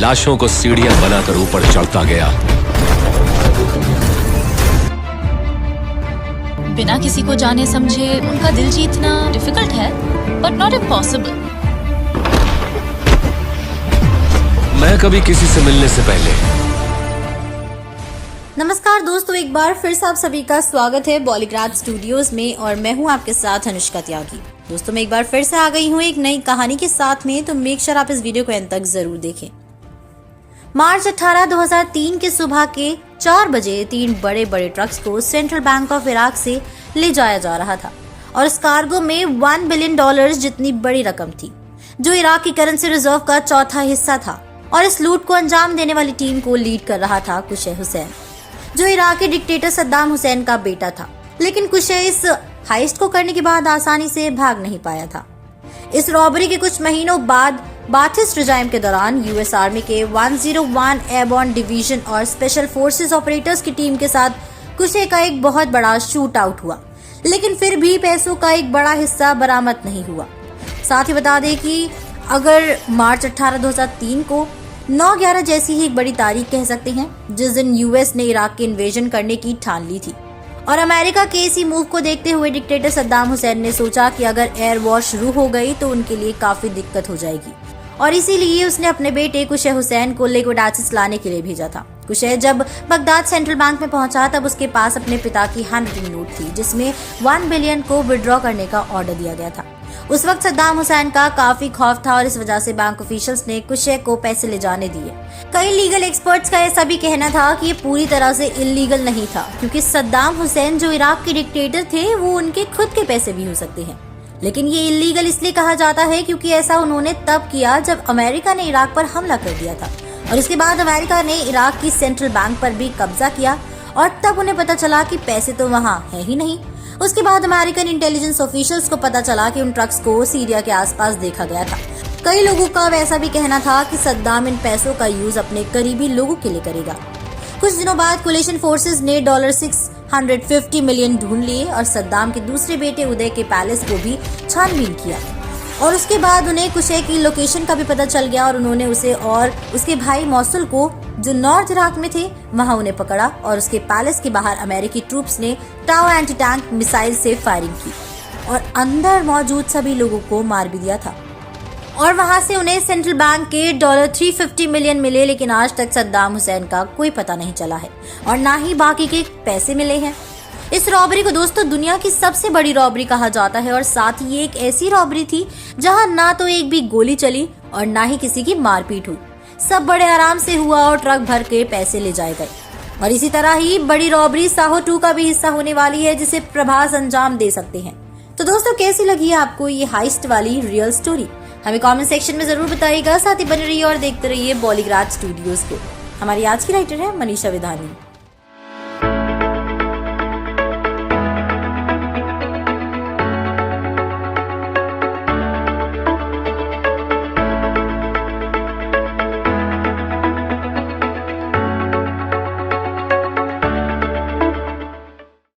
लाशों को सीढ़ियां बनाकर ऊपर चढ़ता गया। बिना किसी को जाने समझे उनका दिल जीतना डिफिकल्ट है, बट नॉट इम्पॉसिबल। मैं कभी किसी से मिलने से पहले। नमस्कार दोस्तों, एक बार फिर से आप सभी का स्वागत है बॉलीग्राज स्टूडियोज में और मैं हूं आपके साथ अनुष्का त्यागी। दोस्तों मैं एक बार फिर से आ गई हूं एक नई कहानी के साथ में, तो मेक श्योर आप इस वीडियो को अंत तक जरूर देखें। मार्च 18, 2003 के सुबह के 4 बजे 3 बड़े बड़े ट्रक्स को सेंट्रल बैंक ऑफ इराक से ले जाया जा रहा था और इस कार्गो में $1 बिलियन जितनी बड़ी रकम थी, जो इराक की करेंसी रिजर्व का चौथा हिस्सा था। और इस लूट को अंजाम देने वाली टीम को लीड कर रहा था कुशै हुसैन, जो इराकी डिक्टेटर सद्दाम हुसैन का बेटा था। लेकिन कुशै इस हाइस्ट को करने के बाद आसानी से भाग नहीं पाया था। इस रॉबरी के कुछ महीनों बाद बाथिस्ट रिजाइम के दौरान यूएस आर्मी के 101 एयरबॉर्न डिवीजन और स्पेशल फोर्सेस ऑपरेटर्स की टीम के साथ कुशै का एक बहुत बड़ा शूट आउट हुआ, लेकिन फिर भी पैसों का एक बड़ा हिस्सा बरामद नहीं हुआ। साथ ही बता दें कि अगर मार्च 18, 2003 को 9/11 जैसी ही एक बड़ी तारीख कह सकते हैं, जिस दिन यूएस ने इराक की इन्वेजन करने की ठान ली थी। और अमेरिका के इसी मूव को देखते हुए डिक्टेटर सद्दाम हुसैन ने सोचा कि अगर एयर वॉर शुरू हो गई तो उनके लिए काफी दिक्कत हो जाएगी, और इसीलिए उसने अपने बेटे कुशै हुसैन को लिक्विड एसेट्स लाने के लिए भेजा था। कुशै जब बगदाद सेंट्रल बैंक में पहुंचा तब उसके पास अपने पिता की हैंडराइटिंग नोट थी, जिसमें $1 बिलियन को विड्रॉ करने का ऑर्डर दिया गया था। उस वक्त सद्दाम हुसैन का काफी खौफ था और इस वजह से बैंक ऑफिशियल्स ने कुशै को पैसे ले जाने दिए। कई लीगल एक्सपर्ट्स का ऐसा भी कहना था कि ये पूरी तरह से इल्लीगल नहीं था, क्योंकि सद्दाम हुसैन जो इराक के डिक्टेटर थे वो उनके खुद के पैसे भी हो सकते हैं। लेकिन ये इल्लीगल इसलिए कहा जाता है क्योंकि ऐसा उन्होंने तब किया जब अमेरिका ने इराक पर हमला कर दिया था और इसके बाद अमेरिका ने इराक की सेंट्रल बैंक पर भी कब्जा किया और तब उन्हें पता चला कि पैसे तो वहाँ है ही नहीं। उसके बाद अमेरिकन इंटेलिजेंस ऑफिशियल्स को पता चला कि उन ट्रक्स को सीरिया के आसपास देखा गया था। कई लोगों का वैसा भी कहना था कि सद्दाम इन पैसों का यूज अपने करीबी लोगों के लिए करेगा। कुछ दिनों बाद कोलिशन फोर्सेस ने $650 मिलियन ढूंढ लिए और सद्दाम के दूसरे बेटे उदय के पैलेस को भी छानबीन किया और उसके बाद उन्हें कुशै की लोकेशन का भी पता चल गया और उन्होंने उसे और उसके भाई मौसुल को, जो नॉर्थ इराक में थे, वहां उन्हें पकड़ा और उसके पैलेस के बाहर अमेरिकी ट्रूप्स ने टाओ एंटी टैंक मिसाइल से फायरिंग की और अंदर मौजूद सभी लोगों को मार भी दिया था। और वहां से उन्हें सेंट्रल बैंक के $350 मिलियन मिले, लेकिन आज तक सद्दाम हुसैन का कोई पता नहीं चला है और ना ही बाकी के पैसे मिले हैं। इस रॉबरी को दोस्तों दुनिया की सबसे बड़ी रॉबरी कहा जाता है और साथ ही एक ऐसी रॉबरी थी जहां ना तो एक भी गोली चली और ना ही किसी की मारपीट हुई। सब बड़े आराम से हुआ और ट्रक भर के पैसे ले जाए गए। और इसी तरह ही बड़ी रॉबरी साहो 2 का भी हिस्सा होने वाली है, जिसे प्रभास अंजाम दे सकते हैं। तो दोस्तों कैसी लगी है आपको ये हाइस्ट वाली रियल स्टोरी? हमें कमेंट सेक्शन में जरूर बताइएगा। साथ ही बने रहिए और देखते रहिए बॉलीग्राज स्टूडियोज को। हमारी आज की राइटर है मनीषा विधानी।